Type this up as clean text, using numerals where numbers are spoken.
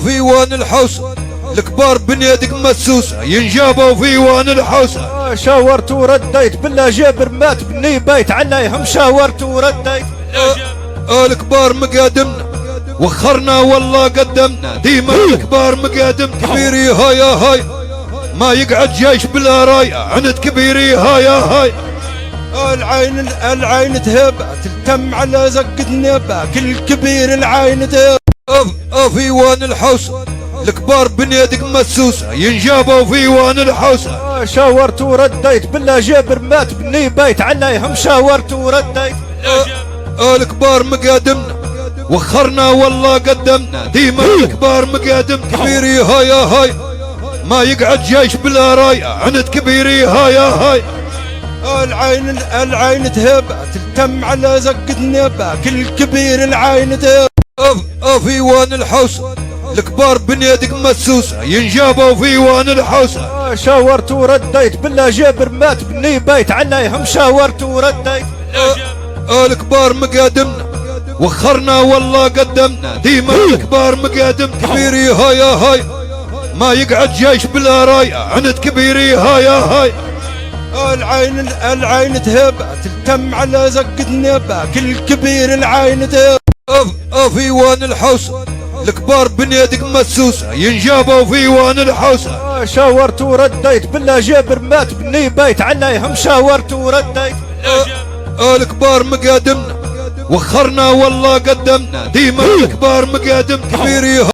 في وان الحوس الكبار بنيادك مسوسة ينجابوا في وان الحوسة. شاورت ورديت بالله جابر مات بني بيت عليهم شاورت ورديت. الكبار مقادمنا وخرنا والله قدمنا ديما الكبار مقادم كبيري هاي هاي ما يقعد جيش بلا راية عند كبيري هاي هاي. العين تهب تلتم على زقة نبا كل كبير العين تهب. في وان الحوسة الكبار بنيادك مسوسة ينجابوا في وان الحوسة. شاورت ورديت بالله جابر مات بني بيت عليهم شاورت ورديت. الكبار مقادمنا وخرنا والله قدمنا ديما الكبار مقادم كبيري هاي هاي ما يقعد جيش بلا راية عند كبيري هاي هاي. العين تهب تلتم على زقة نبا كل كبير العين تهب. في وان الحوسة الكبار بنيادك مسوسة ينجابوا في وان الحوسة. شاورت ورديت بالله جابر مات بني بيت عليهم شاورت ورديت. الكبار مقادمنا وخرنا والله قدمنا ديما الكبار مقادم كبيري هاي هاي ما يقعد جيش بلا راية عند كبيري هاي هاي. العين تهب تلتم على زقة نبا كل كبير العين تهب. في وان الحوسة الكبار بنيادك مسوسة ينجابوا في وان الحوسة. شاورت ورديت بالله جابر مات بني بيت عليهم شاورت ورديت. الكبار مقادمنا وخرنا والله قدمنا ديما الكبار مقادم كبيري